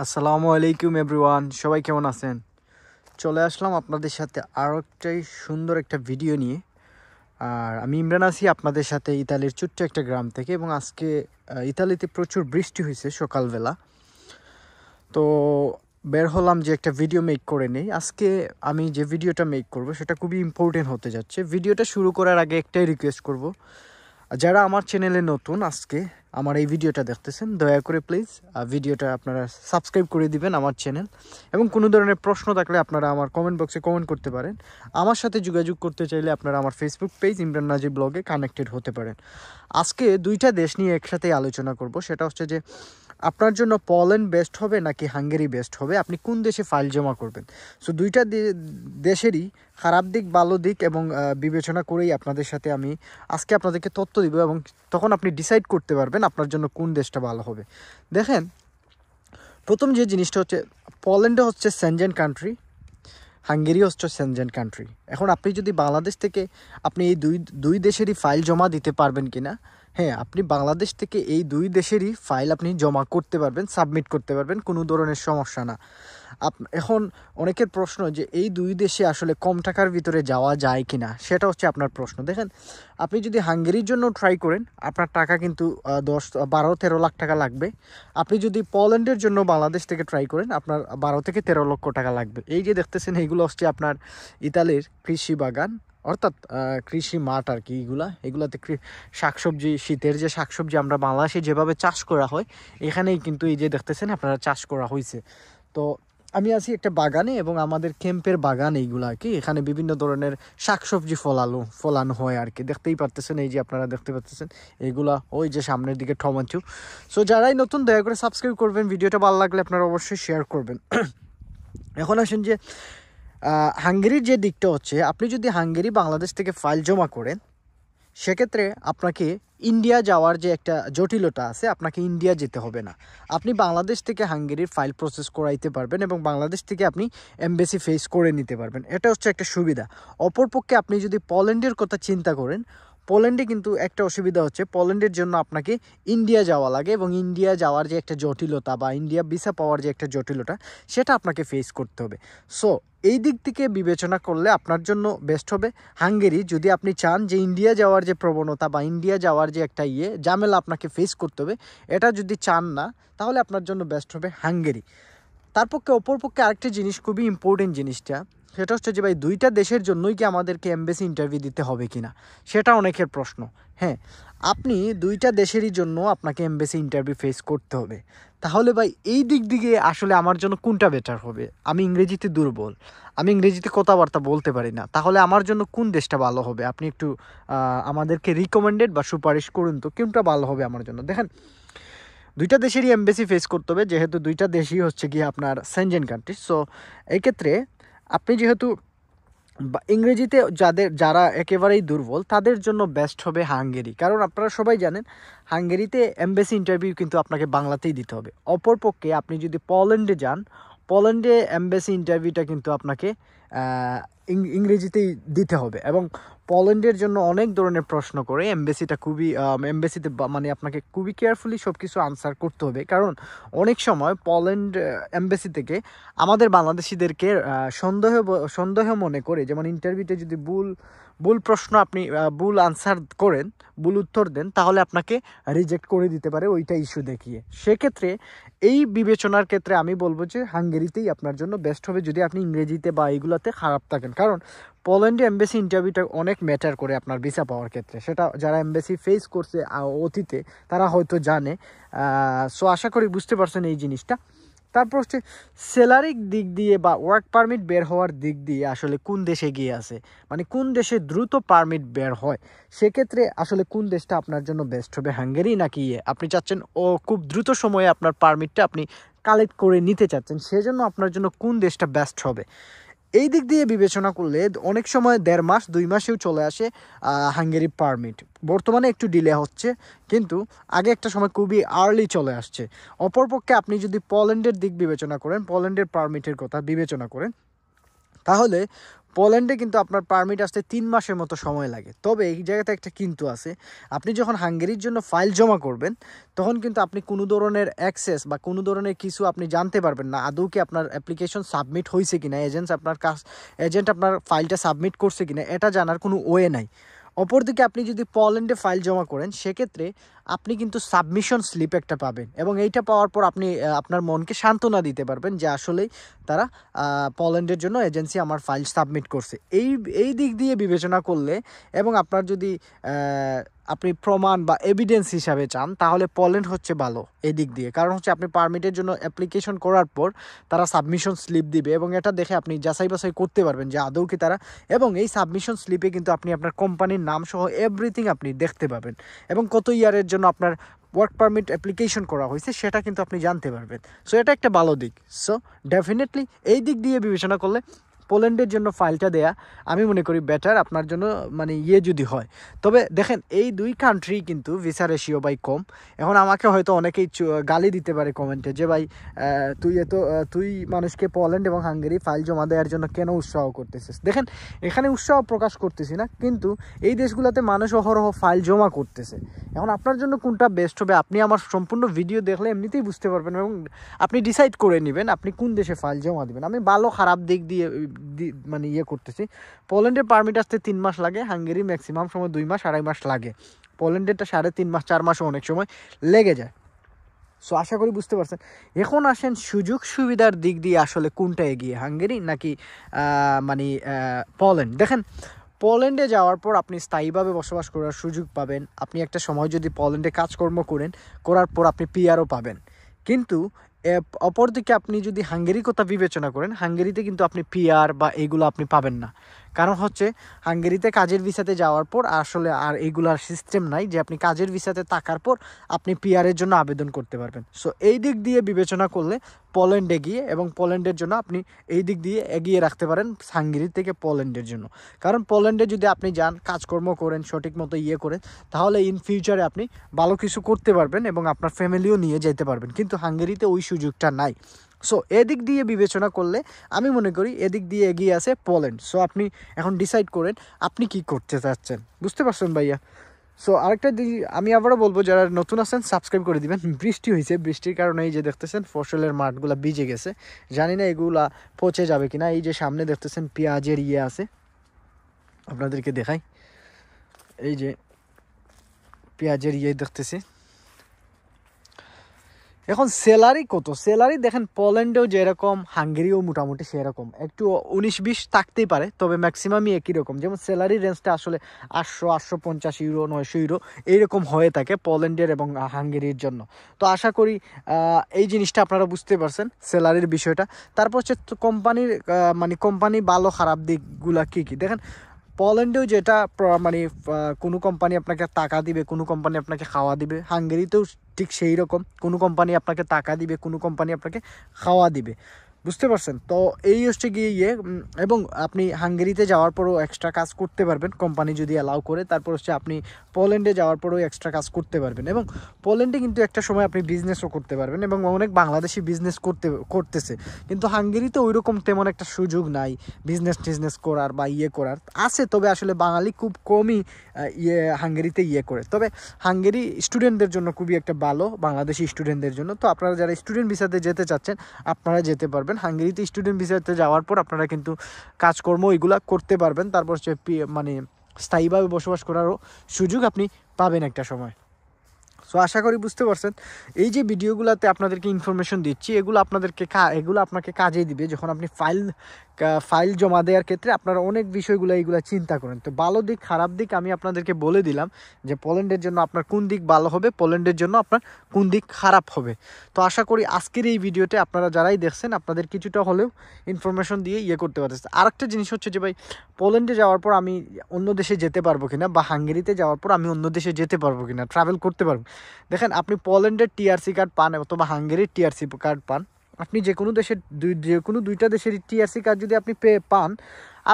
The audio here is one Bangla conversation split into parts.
আসসালামু আলাইকুম এভরিওয়ান, সবাই কেমন আছেন? চলে আসলাম আপনাদের সাথে আরও একটাই সুন্দর একটা ভিডিও নিয়ে। আর আমি ইমরান আছি আপনাদের সাথে ইতালির ছোট্ট একটা গ্রাম থেকে। এবং আজকে ইতালিতে প্রচুর বৃষ্টি হয়েছে সকালবেলা। তো বের হলাম যে একটা ভিডিও মেক করে নেই। আজকে আমি যে ভিডিওটা মেক করব সেটা খুবই ইম্পর্টেন্ট হতে যাচ্ছে। ভিডিওটা শুরু করার আগে একটাই রিকোয়েস্ট করব, যারা আমার চ্যানেলে নতুন আজকে আমার এই ভিডিওটা দেখতেছেন, দয়া করে প্লিজ ভিডিওটা আপনারা সাবস্ক্রাইব করে দিবেন আমার চ্যানেল। এবং কোনো ধরনের প্রশ্ন থাকলে আপনারা আমার কমেন্ট বক্সে কমেন্ট করতে পারেন। আমার সাথে যোগাযোগ করতে চাইলে আপনারা আমার ফেসবুক পেজ ইমরান নাজিব ব্লগে কানেক্টেড হতে পারেন। আজকে দুইটা দেশ নিয়ে একসাথে আলোচনা করব। সেটা হচ্ছে যে আপনার জন্য পোল্যান্ড বেস্ট হবে নাকি হাঙ্গেরি বেস্ট হবে, আপনি কোন দেশে ফাইল জমা করবেন। সো দুইটা দেশেরই খারাপ দিক ভালো দিক এবং বিবেচনা করেই আপনাদের সাথে আমি আজকে আপনাদেরকে তথ্য দিব, এবং তখন আপনি ডিসাইড করতে পারবেন আপনার জন্য কোন দেশটা ভালো হবে। দেখেন, প্রথম যে জিনিসটা হচ্ছে, পোল্যান্ডে হচ্ছে সেনজেন কান্ট্রি, হাঙ্গেরি হচ্ছে সেনজেন কান্ট্রি। এখন আপনি যদি বাংলাদেশ থেকে আপনি এই দুই দেশেরই ফাইল জমা দিতে পারবেন কিনা, হ্যাঁ, আপনি বাংলাদেশ থেকে এই দুই দেশেরই ফাইল আপনি জমা করতে পারবেন, সাবমিট করতে পারবেন, কোনো ধরনের সমস্যা না। এখন অনেকের প্রশ্ন যে এই দুই দেশে আসলে কম টাকার ভিতরে যাওয়া যায় কিনা, সেটা হচ্ছে আপনার প্রশ্ন। দেখেন, আপনি যদি হাঙ্গেরির জন্য ট্রাই করেন আপনার টাকা কিন্তু 12-13 লাখ টাকা লাগবে। আপনি যদি পোল্যান্ডের জন্য বাংলাদেশ থেকে ট্রাই করেন আপনার 12 থেকে 13 লক্ষ টাকা লাগবে। এই যে দেখতেছেন, এইগুলো হচ্ছে আপনার ইতালির কৃষি বাগান, অর্থাৎ কৃষি মাঠ আর কি। এগুলাতে শাকসবজি, শীতের যে শাকসবজি আমরা বাংলাদেশে যেভাবে চাষ করা হয়, এখানেই কিন্তু এই যে দেখতেছেন আপনারা চাষ করা হয়েছে। তো আমি আছি একটা বাগানে, এবং আমাদের ক্যাম্পের বাগান এইগুলো আর কি। এখানে বিভিন্ন ধরনের শাকসবজি ফলানো হয় আর কি। দেখতেই পারতেছেন, এই যে আপনারা দেখতে পাচ্ছেন এইগুলা, ওই যে সামনের দিকে টমেটো। সো যারাই নতুন, দয়া করে সাবস্ক্রাইব করবেন, ভিডিওটা ভালো লাগলে আপনারা অবশ্যই শেয়ার করবেন। এখন আসেন যে হাঙ্গেরির যে দিকটা হচ্ছে, আপনি যদি হাঙ্গেরি বাংলাদেশ থেকে ফাইল জমা করেন, সেক্ষেত্রে আপনাকে ইন্ডিয়া যাওয়ার যে একটা জটিলতা আছে, আপনাকে ইন্ডিয়া যেতে হবে না। আপনি বাংলাদেশ থেকে হাঙ্গেরির ফাইল প্রসেস করাইতে পারবেন, এবং বাংলাদেশ থেকে আপনি এমবেসি ফেস করে নিতে পারবেন। এটা হচ্ছে একটা সুবিধা। অপরপক্ষে আপনি যদি পোল্যান্ডের কথা চিন্তা করেন, পোল্যান্ডে কিন্তু একটা অসুবিধা হচ্ছে, পোল্যান্ডের জন্য আপনাকে ইন্ডিয়া যাওয়া লাগে, এবং ইন্ডিয়া যাওয়ার যে একটা জটিলতা বা ইন্ডিয়া ভিসা পাওয়ার যে একটা জটিলতা, সেটা আপনাকে ফেস করতে হবে। সো এই দিক থেকে বিবেচনা করলে আপনার জন্য বেস্ট হবে হাঙ্গেরি। যদি আপনি চান যে ইন্ডিয়া যাওয়ার যে প্রবণতা বা ইন্ডিয়া যাওয়ার যে একটা ঝামেলা আপনাকে ফেস করতে হবে, এটা যদি চান না, তাহলে আপনার জন্য বেস্ট হবে হাঙ্গেরি। তার পক্ষে অপরপক্ষে আরেকটা জিনিস, খুবই ইম্পর্টেন্ট জিনিসটা, সেটা হচ্ছে যে ভাই, দুইটা দেশের জন্যই কি আমাদেরকে এমবেসি ইন্টারভিউ দিতে হবে কিনা, সেটা অনেকের প্রশ্ন। হ্যাঁ, আপনি দুইটা দেশেরই জন্য আপনাকে এমবেসি ইন্টারভিউ ফেস করতে হবে। তাহলে ভাই, এই দিক দিকে আসলে আমার জন্য কোনটা বেটার হবে? আমি ইংরেজিতে দুর্বল, আমি ইংরেজিতে কথাবার্তা বলতে পারি না, তাহলে আমার জন্য কোন দেশটা ভালো হবে? আপনি একটু আমাদেরকে রিকমেন্ডেড বা সুপারিশ করুন তো, কোনটা ভালো হবে আমার জন্য। দেখেন, দুইটা দেশেরই এমবেসি ফেস করতে হবে, যেহেতু দুইটা দেশই হচ্ছে গিয়ে আপনার সেনজেন কান্ট্রি। সো এই ক্ষেত্রে আপনি যেহেতু ইংরেজিতে যারা একেবারেই দুর্বল, তাদের জন্য বেস্ট হবে হাঙ্গেরি। কারণ আপনারা সবাই জানেন, হাঙ্গেরিতে এমবেসি ইন্টারভিউ কিন্তু আপনাকে বাংলাতেই দিতে হবে। অপরপক্ষে আপনি যদি পোল্যান্ডে যান, পোল্যান্ডে এমবেসি ইন্টারভিউটা কিন্তু আপনাকে ইংরেজিতেই দিতে হবে। এবং পোল্যান্ডের জন্য অনেক ধরনের প্রশ্ন করে এমবেসিটা, এমবেসিতে মানে আপনাকে খুবই কেয়ারফুলি সব কিছু আনসার করতে হবে। কারণ অনেক সময় পোল্যান্ড এমবেসি থেকে আমাদের বাংলাদেশিদেরকে সন্দেহ মনে করে, যেমন ইন্টারভিউতে যদি ভুল প্রশ্ন আপনি ভুল আনসার করেন, ভুল উত্তর দেন, তাহলে আপনাকে রিজেক্ট করে দিতে পারে ওইটা ইস্যু দেখিয়ে। সেক্ষেত্রে এই বিবেচনার ক্ষেত্রে আমি বলবো যে হাঙ্গেরিতেই আপনার জন্য বেস্ট হবে, যদি আপনি ইংরেজিতে বা এইগুলোতে খারাপ থাকেন। কারণ পোল্যান্ডে এমবেসি ইন্টারভিউটা অনেক ম্যাটার করে আপনার ভিসা পাওয়ার ক্ষেত্রে। সেটা যারা এমবেসি ফেস করছে অতীতে, তারা হয়তো জানে। সো আশা করি বুঝতে পারছেন এই জিনিসটা। তারপর হচ্ছে স্যালারির দিক দিয়ে বা ওয়ার্ক পারমিট বের হওয়ার দিক দিয়ে আসলে কোন দেশে গিয়ে আছে, মানে কোন দেশে দ্রুত পারমিট বের হয়, সেক্ষেত্রে আসলে কোন দেশটা আপনার জন্য বেস্ট হবে, হাঙ্গেরি নাকি আপনি চাচ্ছেন খুব দ্রুত সময়ে আপনার পারমিটটা আপনি কালেক্ট করে নিতে চাচ্ছেন, সেজন্য আপনার জন্য কোন দেশটা বেস্ট হবে? এই দিক দিয়ে বিবেচনা করলে অনেক সময় 1.5 মাস 2 মাসেও চলে আসে হাঙ্গেরি পারমিট। বর্তমানে একটু ডিলে হচ্ছে, কিন্তু আগে একটা সময় খুবই আর্লি চলে আসছে। অপরপক্ষে আপনি যদি পোল্যান্ডের দিক বিবেচনা করেন, পোল্যান্ডের পারমিটের কথা বিবেচনা করেন, তাহলে পোল্যান্ডে কিন্তু আপনার পারমিট আসতে 3 মাসের মতো সময় লাগে। তবে এই জায়গাতে একটা কিন্তু আছে, আপনি যখন হাঙ্গেরির জন্য ফাইল জমা করবেন তখন কিন্তু আপনি কোনো ধরনের অ্যাক্সেস বা কোনো ধরনের কিছু আপনি জানতে পারবেন না আদৌ কি আপনার অ্যাপ্লিকেশন সাবমিট হয়েছে কিনা, এজেন্ট আপনার ফাইলটা সাবমিট করছে কিনা এটা জানার কোনো ওয়ে নাই। অপরদিকে আপনি যদি পোল্যান্ডে ফাইল জমা করেন সেক্ষেত্রে আপনি কিন্তু সাবমিশন স্লিপ একটা পাবেন এবং এইটা পাওয়ার পর আপনি আপনার মনকে সান্ত্বনা দিতে পারবেন যে আসলেই তারা পোল্যান্ডের জন্য এজেন্সি আমার ফাইল সাবমিট করছে। এই দিক দিয়ে বিবেচনা করলে এবং আপনার যদি আপনি প্রমাণ বা এভিডেন্স হিসাবে চান তাহলে পোল্যান্ড হচ্ছে ভালো এই দিক দিয়ে। কারণ হচ্ছে আপনি পারমিটের জন্য অ্যাপ্লিকেশন করার পর তারা সাবমিশন স্লিপ দিবে এবং এটা দেখে আপনি যাচাই বাছাই করতে পারবেন যে আদৌ কি তারা, এবং এই সাবমিশন স্লিপে কিন্তু আপনি আপনার কোম্পানির নাম সহ এভরিথিং আপনি দেখতে পাবেন এবং কত ইয়ারের জন্য আপনার ওয়ার্ক পারমিট অ্যাপ্লিকেশন করা হয়েছে সেটা কিন্তু আপনি জানতে পারবেন। সো এটা একটা ভালো দিক। সো ডেফিনেটলি এই দিক দিয়ে বিবেচনা করলে পোল্যান্ডের জন্য ফাইলটা দেয়া আমি মনে করি বেটার আপনার জন্য, মানে যদি হয়। তবে দেখেন এই দুই কান্ট্রি কিন্তু ভিসা রেশিও ভাই কম। এখন আমাকে হয়তো অনেকেই গালি দিতে পারে কমেন্টে যে ভাই তুই মানুষকে পোল্যান্ড এবং হাঙ্গেরি ফাইল জমা দেওয়ার জন্য কেন উৎসাহ করতেছিস। দেখেন এখানে উৎসাহ প্রকাশ করতেছি না, কিন্তু এই দেশগুলোতে মানুষ অহরহ ফাইল জমা করতেছে। এখন আপনার জন্য কোনটা বেস্ট হবে আপনি আমার সম্পূর্ণ ভিডিও দেখলে এমনিতেই বুঝতে পারবেন এবং আপনি ডিসাইড করে নেবেন আপনি কোন দেশে ফাইল জমা দেবেন। আমি ভালো খারাপ দিক দিয়ে মানে করতেছি। পোল্যান্ডের পারমিট আসতে 3 মাস লাগে, হাঙ্গেরি ম্যাক্সিমাম সময় 2 মাস 2.5 মাস লাগে, পোল্যান্ডেরটা 3.5 মাস 4 মাসও অনেক সময় লেগে যায়। সো আশা করি বুঝতে পারছেন। এখন আসেন সুযোগ সুবিধার দিক দিয়ে আসলে কোনটা এগিয়ে, হাঙ্গেরি নাকি পোল্যান্ড। দেখেন পোল্যান্ডে যাওয়ার পর আপনি স্থায়ীভাবে বসবাস করার সুযোগ পাবেন। আপনি একটা সময় যদি পোল্যান্ডে কাজকর্ম করার পর আপনি পিআরও পাবেন। কিন্তু অপরদিকে আপনি যদি হাঙ্গেরির কথা বিবেচনা করেন, হাঙ্গেরিতে কিন্তু আপনি পিআর বা এইগুলো আপনি পাবেন না। কারণ হচ্ছে হাঙ্গেরিতে কাজের ভিসাতে যাওয়ার পর আসলে আর এইগুলার সিস্টেম নাই যে আপনি কাজের ভিসাতে থাকার পর আপনি পিআরের জন্য আবেদন করতে পারবেন। সো এই দিক দিয়ে বিবেচনা করলে পোল্যান্ড এগিয়ে, এবং পোল্যান্ডের জন্য আপনি এই দিক দিয়ে এগিয়ে রাখতে পারেন হাঙ্গেরি থেকে পোল্যান্ডের জন্য। কারণ পোল্যান্ডে যদি আপনি যান কাজকর্ম করেন সঠিক মতো করেন তাহলে ইন ফিউচারে আপনি ভালো কিছু করতে পারবেন এবং আপনার ফ্যামিলিও নিয়ে যেতে পারবেন, কিন্তু হাঙ্গেরিতে ওই সুযোগটা নাই। সো এদিক দিয়ে বিবেচনা করলে আমি মনে করি এদিক দিয়ে এগিয়ে আছে পোল্যান্ড। সো আপনি এখন ডিসাইড করেন আপনি কি করতে চাচ্ছেন, বুঝতে পারছেন ভাইয়া। সো আরেকটা দিক আমি আবারও বলবো, যারা নতুন আছেন সাবস্ক্রাইব করে দিবেন। বৃষ্টি হয়েছে, বৃষ্টির কারণে এই যে দেখতেছেন ফসলের মাঠগুলো ভিজে গেছে, জানি না এগুলা পচে যাবে কিনা। এই যে সামনে দেখতেছেন পেঁয়াজের আছে, আপনাদেরকে দেখাই, এই যে পেঁয়াজের দেখতেছি। এখন স্যালারি কত, স্যালারি দেখেন পোল্যান্ডেও যেরকম হাঙ্গেরিও মোটামুটি সেরকম, একটু 19-20 থাকতেই পারে, তবে ম্যাক্সিমামই একই রকম। যেমন স্যালারি রেঞ্জটা আসলে 850 ইউরো 900 ইউরো এইরকম হয়ে থাকে পোল্যান্ডের এবং হাঙ্গেরির জন্য। তো আশা করি এই জিনিসটা আপনারা বুঝতে পারছেন স্যালারির বিষয়টা। তারপর হচ্ছে কোম্পানি ভালো খারাপ দিকগুলা কী কী দেখেন। পোল্যান্ডেও যেটা কোনো কোম্পানি আপনাকে টাকা দিবে, কোনো কোম্পানি আপনাকে খাওয়া দিবে। হাঙ্গেরিতেও ঠিক সেই রকম, কোনো কোম্পানি আপনাকে টাকা দিবে, কোনো কোম্পানি আপনাকে খাওয়া দিবে, বুঝতে পারছেন। তো এই হচ্ছে গিয়ে এবং আপনি হাঙ্গেরিতে যাওয়ার পরও এক্সট্রা কাজ করতে পারবেন কোম্পানি যদি অ্যালাউ করে। তারপর হচ্ছে আপনি পোল্যান্ডে যাওয়ার পরেও এক্সট্রা কাজ করতে পারবেন, এবং পোল্যান্ডে কিন্তু একটা সময় আপনি বিজনেসও করতে পারবেন, এবং অনেক বাংলাদেশি বিজনেস করতেছে। কিন্তু হাঙ্গেরিতে ওই রকম তেমন একটা সুযোগ নাই বিজনেস করার বা করার, আছে তবে আসলে বাঙালি খুব কমই হাঙ্গেরিতে করে। তবে হাঙ্গেরি স্টুডেন্টদের জন্য খুবই একটা ভালো, বাংলাদেশি স্টুডেন্টদের জন্য। তো আপনারা যারা স্টুডেন্ট ভিসাতে যেতে চাচ্ছেন আপনারা যেতে পারবেন। হাঙ্গেরিতে স্টুডেন্ট ভিসাতে যাওয়ার পর আপনারা কিন্তু কাজকর্ম এগুলা করতে পারবেন। তারপর হচ্ছে স্থায়ীভাবে বসবাস করারও সুযোগ আপনি পাবেন একটা সময়। সো আশা করি বুঝতে পারছেন। এই যে ভিডিওগুলোতে আপনাদেরকে ইনফরমেশন দিচ্ছি এগুলো আপনাকে কাজে দিবে যখন আপনি ফাইল জমা দেওয়ার ক্ষেত্রে আপনারা অনেক বিষয়গুলো এইগুলো চিন্তা করেন। তো ভালো দিক খারাপ দিক আমি আপনাদেরকে বলে দিলাম যে পোল্যান্ডের জন্য আপনার কোন দিক ভালো হবে, পোল্যান্ডের জন্য আপনার কোন দিক খারাপ হবে। তো আশা করি আজকের এই ভিডিওতে আপনারা যারাই দেখছেন আপনাদের কিছুটা হলেও ইনফরমেশন দিয়ে করতে পারতেছে। আরেকটা জিনিস হচ্ছে যে ভাই পোল্যান্ডে যাওয়ার পর আমি অন্য দেশে যেতে পারবো কিনা, বা হাঙ্গেরিতে যাওয়ার পর আমি অন্য দেশে যেতে পারবো কিনা, ট্রাভেল করতে পারবো। দেখেন আপনি পোল্যান্ডের টিআরসি কার্ড পান অথবা হাঙ্গেরির টিআরসি কার্ড পান, আপনি যে কোনো দুইটা দেশের টিআরসি কার্ড যদি আপনি পান,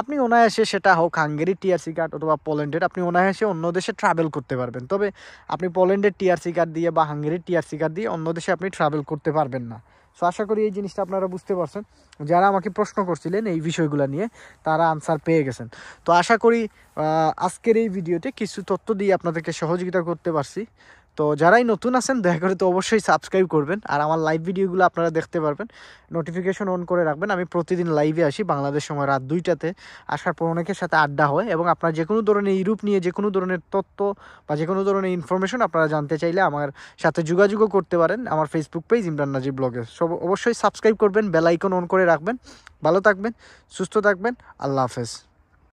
আপনি অনায়াসে সেটা হোক হাঙ্গেরির টিআরসি কার্ড অথবা পোল্যান্ডের, আপনি অনায়াসে অন্য দেশে ট্রাভেল করতে পারবেন। তবে আপনি পোল্যান্ডের টিআরসি কার্ড দিয়ে বা হাঙ্গেরির টিআরসি কার্ড দিয়ে অন্য দেশে আপনি ট্রাভেল করতে পারবেন না, সো আশা করি এই জিনিসটা আপনারা বুঝতে পারছেন। যারা আমাকে প্রশ্ন করছিলেন এই বিষয়গুলো নিয়ে তারা আনসার পেয়ে গেছেন। তো আশা করি আজকের এই ভিডিওতে কিছু তথ্য দিয়ে আপনাদেরকে সহযোগিতা করতে পারছি। তো যারাই নতুন আছেন দয়া করে তো অবশ্যই সাবস্ক্রাইব করবেন, আর আমার লাইভ ভিডিওগুলো আপনারা দেখতে পারবেন, নোটিফিকেশন অন করে রাখবেন। আমি প্রতিদিন লাইভে আসি বাংলাদেশ সময় রাত 2টাতে। আসার পর অনেকের সাথে আড্ডা হয় এবং আপনার যে কোনো ধরনের ইউরোপ নিয়ে যে কোনো ধরনের তথ্য বা যে কোনো ধরনের ইনফরমেশন আপনারা জানতে চাইলে আমার সাথে যোগাযোগও করতে পারেন আমার ফেসবুক পেজ ইমরান নাজিব ব্লগে। সব অবশ্যই সাবস্ক্রাইব করবেন, বেল আইকন অন করে রাখবেন। ভালো থাকবেন, সুস্থ থাকবেন, আল্লাহ হাফেজ।